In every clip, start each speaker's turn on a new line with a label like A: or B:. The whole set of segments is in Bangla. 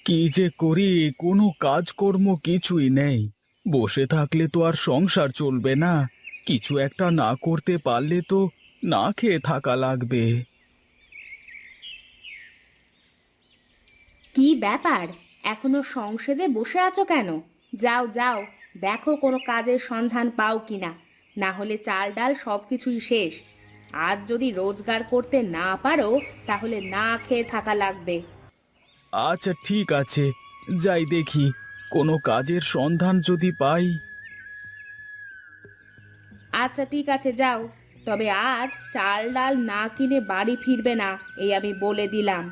A: কি যে করি, কোনো কাজকর্ম কিছুই নেই। বসে থাকলে তো আর সংসার চলবে না। কিছু একটা না করতে পারলে তো না খেয়ে থাকা লাগবে।
B: কি ব্যাপার? এখনো সংসেজে বসে আছো কেন? যাও যাও, দেখো কোনো কাজের সন্ধান পাও কিনা। না হলে চাল ডাল সবকিছুই শেষ। আজ যদি রোজগার করতে না পারো, তাহলে না খেয়ে থাকা লাগবে।
A: আচ্ছা ঠিক আছে, যাই দেখি কোনো কাজের সন্ধান যদি পাই।
B: আচ্ছা ঠিক আছে, যাও। তবে আজ চাল ডাল না কিনে বাড়ি ফিরবে না, এই আমি বলে দিলাম।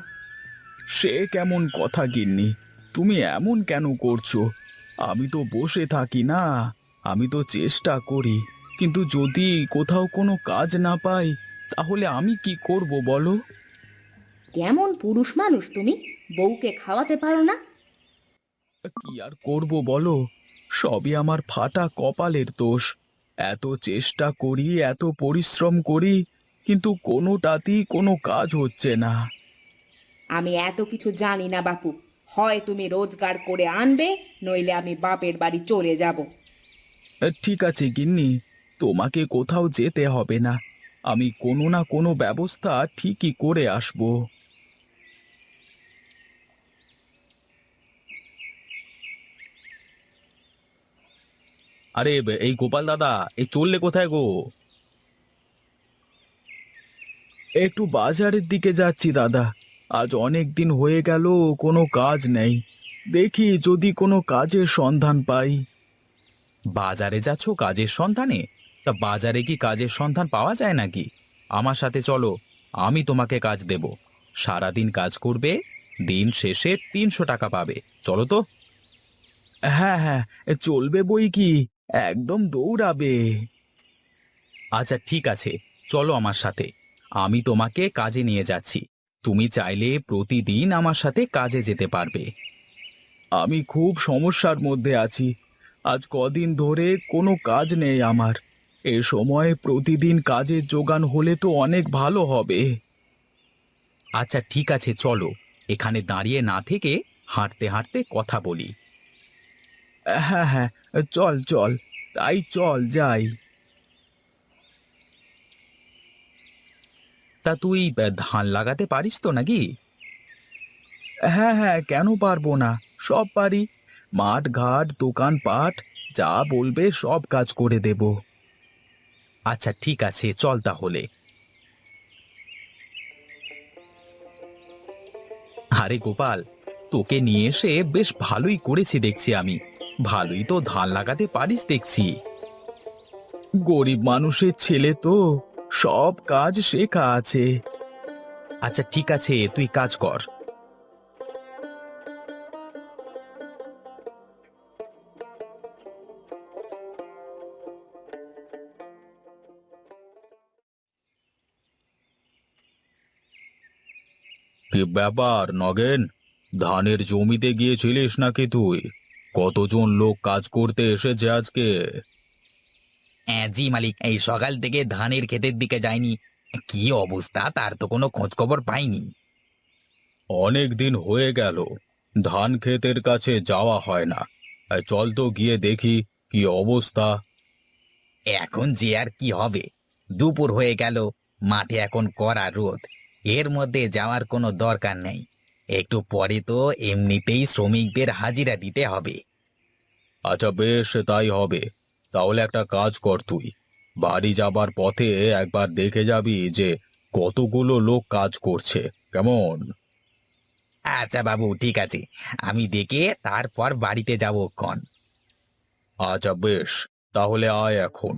A: সে কেমন কথা গিন্নি, তুমি এমন কেন করছো? আমি তো বসে থাকি না, আমি তো চেষ্টা করি। কিন্তু যদি কোথাও কোনো কাজ না পাই, তাহলে আমি কি করব বলো?
B: কেমন পুরুষ মানুষ তুমি! বউকে খাওয়াতে পারো না?
A: কি আর করব বলো, সবই আমার ফাটা কপালের দোষ। এত চেষ্টা করি, এত পরিশ্রম করি, কিন্তু কোনোটাতেই কোনো কাজ হচ্ছে না।
B: আমি এত কিছু জানি না বাপু। হয় তুমি রোজগার করে আনবে, নইলে আমি বাপের বাড়ি চলে যাব।
A: ঠিক আছে গিন্নি, তোমাকে কোথাও যেতে হবে না। আমি কোনো না কোনো ব্যবস্থা ঠিকই করে আসব। আরে এই গোপাল দাদা, এই চললে কোথায় গো? একটু বাজারের দিকে যাচ্ছি দাদা। আজ অনেক দিন হয়ে গেল, কোনো কাজ নেই। দেখি যদি কোনো কাজের সন্ধান পাই। বাজারে যাচ্ছ কাজের সন্ধানে? তা বাজারে কি কাজের সন্ধান পাওয়া যায় নাকি? আমার সাথে চলো, আমি তোমাকে কাজ দেব। সারাদিন কাজ করবে, দিন শেষে 300 টাকা পাবে। চলো তো। হ্যাঁ হ্যাঁ, চলবে বই কি, একদম দৌড়াবে। আচ্ছা ঠিক আছে, চলো আমার সাথে। আমি তোমাকে কাজে নিয়ে যাচ্ছি। তুমি চাইলে প্রতিদিন আমার সাথে কাজে যেতে পারবে। আমি খুব সমস্যার মধ্যে আছি। আজ কদিন ধরে কোনো কাজ নেই আমার। এ সময় প্রতিদিন কাজের জোগান হলে তো অনেক ভালো হবে। আচ্ছা ঠিক আছে, চলো এখানে দাঁড়িয়ে না থেকে হাঁটতে হাঁটতে কথা বলি। হ্যাঁ হ্যাঁ, চল চল, তাই চল যাই। তা তুই ধান লাগাতে পারিস তো নাকি? হ্যাঁ হ্যাঁ, কেন পারবো না, সব পারি। মাঠ ঘাট দোকানপাট যা বলবে সব কাজ করে দেব। আচ্ছা ঠিক আছে, চল তাহলে। আরে গোপাল, তোকে নিয়ে এসে বেশ ভালোই করেছি দেখছি আমি। ভালোই তো ধান লাগাতে পারিস দেখছি। গরিব মানুষের ছেলে তো, সব কাজ শেখা আছে। আচ্ছা ঠিক আছে, তুই কাজ কর। কি ব্যাপার নগেন, ধানের জমিতে গিয়েছিলিস নাকি তুই? কতজন লোক কাজ করতে এসেছে আজকে?
C: হ্যাঁ জি মালিক, এই সকাল থেকে ধানের ক্ষেতের দিকে যায়নি। কি অবস্থা তার তো কোনো খোঁজ খবর পাইনি।
A: অনেক দিন হয়ে গেল, ধান ক্ষেতের কাছে যাওয়া হয় না। চল তো গিয়ে দেখি কি অবস্থা।
C: এখন যে আর কি হবে, দুপুর হয়ে গেল, মাঠে এখন কড়া রোদ। এর মধ্যে যাওয়ার কোনো দরকার নেই। একটু পরে তো এমনিতেই শ্রমিকদের হাজিরা দিতে হবে।
A: আচ্ছা বেশ, তাই হবে। তাহলে একটা কাজ কর তুই, বাড়ি যাবার পথে একবার দেখে যাবি যে কতগুলো লোক কাজ করছে, কেমন?
C: আচ্ছা বাবু, ঠিক আছে, আমি দেখে তারপর বাড়িতে যাবক্ষণ।
A: আচ্ছা বেশ, তাহলে আয় এখন।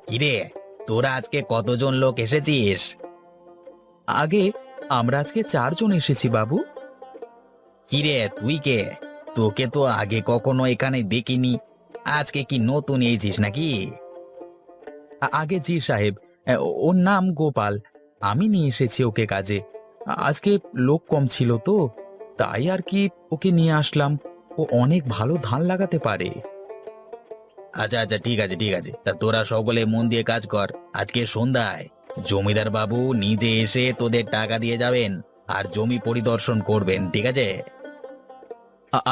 C: কিরে, তোরা আজকে কতজন লোক এসেছিস?
A: আগে আমরা আজকে 4 জন এসেছি বাবু।
C: কিরে তুই কে? তোকে তো আগে কখনো এখানে দেখিনি। আজকে কি নতুন এইছিস নাকি?
A: আগে জি সাহেব, ওর নাম গোপাল। আমি নিয়ে এসেছি ওকে কাজে। আজকে লোক কম ছিল তো, তাই আর কি ওকে নিয়ে আসলাম। ও অনেক ভালো ধান লাগাতে পারে।
C: আচ্ছা আচ্ছা, ঠিক আছে ঠিক আছে, তা তোরা সকলে মন দিয়ে কাজ কর। আজকে সন্ধ্যায় জমিদার বাবু নিজে এসে তোদের টাকা দিয়ে যাবেন আর জমি পরিদর্শন করবেন, ঠিক আছে?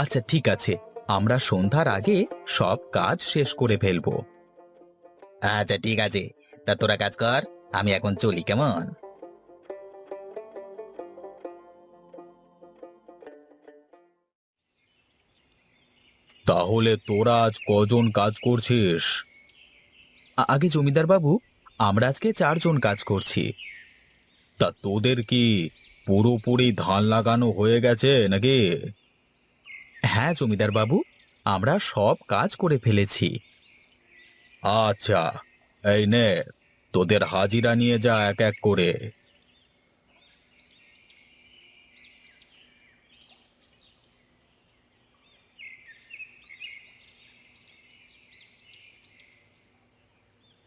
A: আচ্ছা ঠিক আছে, আমরা সন্ধ্যার আগে সব কাজ শেষ করে ফেলবো।
C: আচ্ছা ঠিক আছে, তা তোরা কাজ কর, আমি এখন চলি, কেমন?
A: তাহলে তোরা আজ কজন কাজ করছিস? আগে জমিদার বাবু, আমরা আজকে 4 জন কাজ করছি। তা তোদের কি পুরোপুরি ধান লাগানো হয়ে গেছে নাকি? হ্যাঁ জমিদার বাবু, আমরা সব কাজ করে ফেলেছি। আচ্ছা, এই নে, তোদের হাজিরা নিয়ে যা এক এক করে।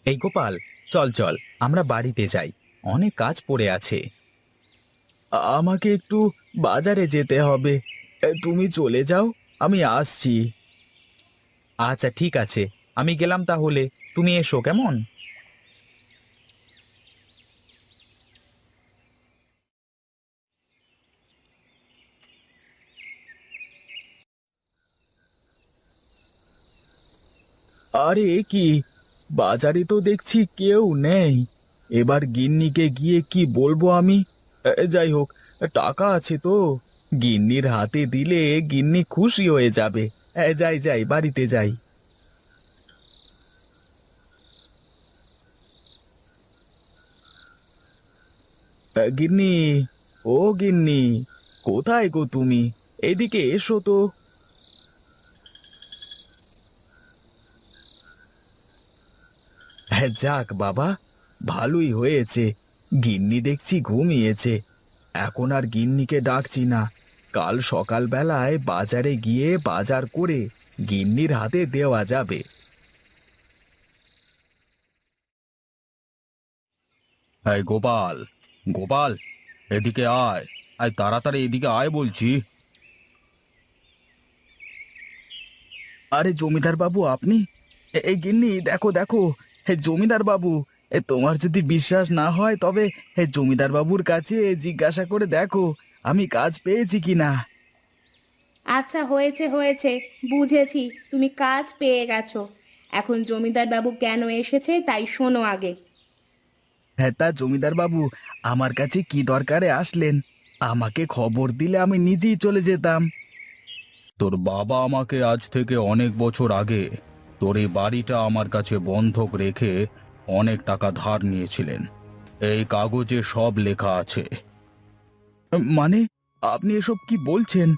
A: এই গোপাল, চল চল, আমরা বাড়িতে যাই, অনেক কাজ পড়ে আছে। আমাকে একটু বাজারে যেতে হবে, তুমি চলে যাও, আমি আসছি। আচ্ছা ঠিক আছে, আমি গেলাম তাহলে, তুমি এসো কেমন। আরে এ কি, বাজারে তো দেখছি কেউ নেই। এবার গিন্নিকে গিয়ে কি বলবো আমি? যাই হোক, টাকা আছে তো, গিন্নির হাতে দিলে গিন্নি খুশি হয়ে যাবে। যাই যাই, বাড়িতে যাই। গিন্নি, ও গিন্নি, কোথায় গো তুমি? এদিকে এসো তো। যাক বাবা, ভালোই হয়েছে, গিন্নি দেখছি ঘুমিয়েছে। এখন আর গিন্নিকে ডাকছি না, কাল সকালবেলায় বাজারে গিয়ে বাজার করে গিন্নির হাতে দেওয়া যাবে। এই গোপাল, গোপাল, এদিকে আয়, আয় তাড়াতাড়ি এদিকে আয় বলছি। আরে জমিদার বাবু আপনি? এই গিন্নি দেখো দেখো, হে জমিদার বাবু, তোমার যদি বিশ্বাস না হয় তবে হে জমিদার বাবুর কাছে জিজ্ঞাসা করে দেখো আমি কাজ পেয়েছি কিনা।
B: আচ্ছা হয়েছে হয়েছে, বুঝেছি তুমি কাজ পেয়ে গেছো। এখন জমিদার বাবু কেন এসেছে তাই শোনো আগে।
A: হ্যাঁ, তা জমিদার বাবু আমার কাছে কি দরকারে আসলেন? আমাকে খবর দিলে আমি নিজেই চলে যেতাম। তোর বাবা আমাকে আজ থেকে অনেক বছর আগে তোর এই বাড়িটা আমার কাছে বন্ধক রেখে অনেক টাকা ধার নিয়েছিলেন। এই কাগজে সব লেখা আছে। মানে, আপনি এসব কি বলছেন?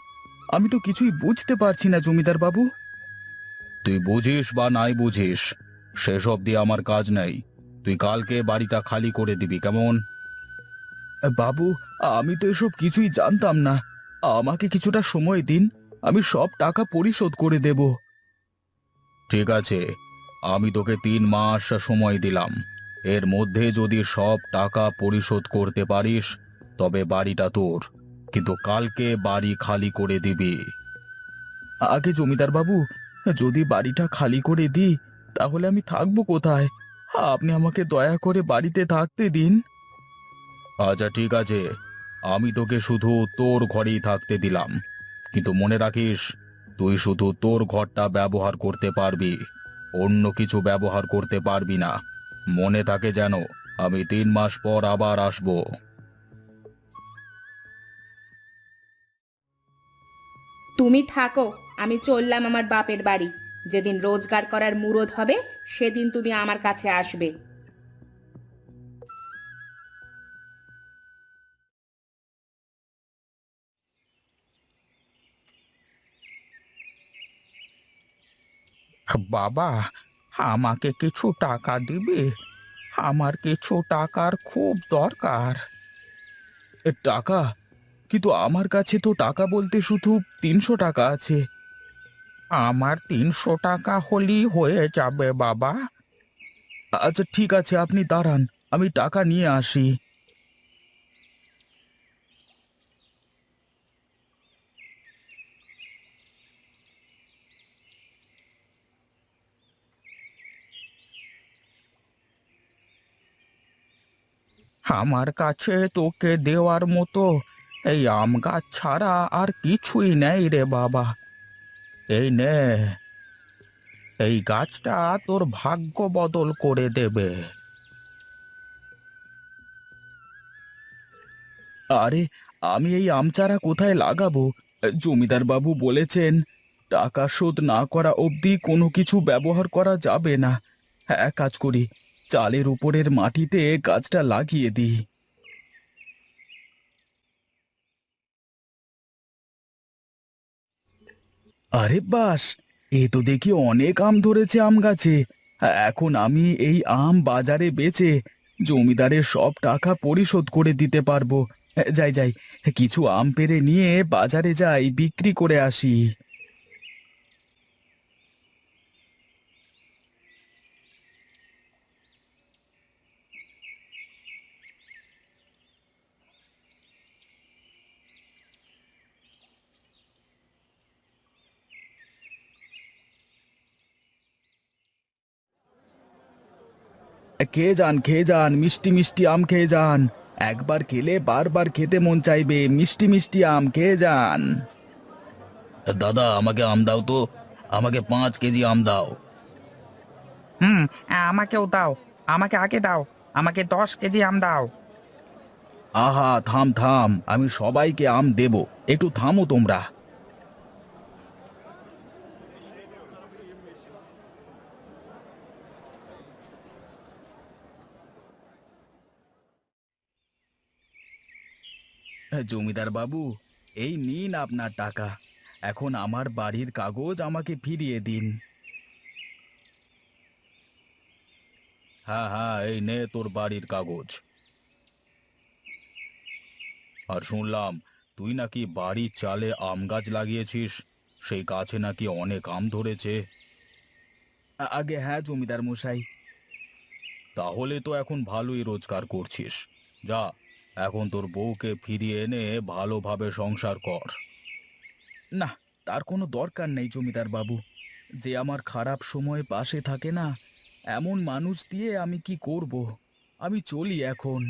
A: আমি তো কিছুই বুঝতে পারছি না জমিদার বাবু। তুই বুঝিস বা নাই বুঝিস, সেসব দিয়ে আমার কাজ নেই। তুই কালকে বাড়িটা খালি করে দিবি, কেমন? বাবু, আমি তো এসব কিছুই জানতাম না, আমাকে কিছুটা সময় দিন, আমি সব টাকা পরিশোধ করে দেব। ঠিক আছে, আমি তোকে 3 মাস সময় দিলাম। এর মধ্যে যদি সব টাকা পরিশোধ করতে পারিস তবে বাড়িটা তোর, কিন্তু কালকে বাড়ি খালি করে দিবি। আগে জমিদার বাবু, যদি বাড়িটা খালি করে দিই তাহলে আমি থাকবো কোথায়? আপনি আমাকে দয়া করে বাড়িতে থাকতে দিন। আচ্ছা ঠিক আছে, আমি তোকে শুধু তোর ঘরেই থাকতে দিলাম, কিন্তু মনে রাখিস তুই শুধু তোর ঘরটা ব্যবহার করতে পারবি, অন্য কিছু ব্যবহার করতে পারবি না। মনে থাকে যেন, আমি 3 মাস পর আবার আসবো।
B: তুমি থাকো, আমি চললাম আমার বাপের বাড়ি। যেদিন রোজগার করার মুরদ হবে সেদিন তুমি আমার কাছে আসবে।
A: বাবা, আমাকে কিছু টাকা দিবে? আমার কিছু টাকার খুব দরকার। টাকা? কিন্তু আমার কাছে তো টাকা বলতে শুধু 300 টাকা আছে। আমার 300 টাকা হলেই হয়ে যাবে বাবা। আচ্ছা ঠিক আছে, আপনি দাঁড়ান, আমি টাকা নিয়ে আসি। আমার কাছে তোকে দেওয়ার মতো এই আম গাছ ছাড়া আর কিছুই নেই রে বাবা। এই নে, এই গাছটা তোর ভাগ্য বদল করে দেবে। আরে, আমি এই আম চারা কোথায় লাগাবো? জমিদার বাবু বলেছেন টাকা শোধ না করা অবধি কোনো কিছু ব্যবহার করা যাবে না। হ্যাঁ, এক কাজ করি, চালের উপরের মাটিতে গাছটা লাগিয়ে দিই। আরে বাস, এ তো দেখি অনেক আম ধরেছে আম গাছে। এখন আমি এই আম বাজারে বেচে জমিদারের সব টাকা পরিশোধ করে দিতে পারবো। যাই যাই, কিছু আম পেড়ে নিয়ে বাজারে যাই, বিক্রি করে আসি। খেয়ে যান, খেয়ে যান, মিষ্টি মিষ্টি আম খেয়ে যান। একবার খেলে বারবার খেতে মন চাইবে। মিষ্টি মিষ্টি আম খেয়ে যান। দাদা, আমাকে আম দাও তো, আমাকে 5 কেজি আম দাও।
D: হুম, আমাকেও দাও। আমাকে আগে দাও। আমাকে 10 কেজি আম দাও।
A: আহা, থাম থাম, আমি সবাইকে আম দেব, একটু থামো তোমরা। জমিদার বাবু, এই নিন আপনার টাকা। এখন আমার বাড়ির কাগজ আমাকে ফিরিয়ে দিন। হ্যাঁ হ্যাঁ, এই নে তোর বাড়ির কাগজ। আর শুনলাম তুই নাকি বাড়ির চালে আম গাছ লাগিয়েছিস, সেই গাছে নাকি অনেক আম ধরেছে। আগে হ্যাঁ জমিদার মশাই। তাহলে তো এখন ভালোই রোজগার করছিস। যা, এখন তোর বউকে ফিরিয়ে এনে ভালোভাবে সংসার কর। না, তার কোনো দরকার নেই জমিদার বাবু। যে আমার খারাপ সময়ে পাশে থাকে না, এমন মানুষ দিয়ে আমি কি করব? আমি চলি এখন।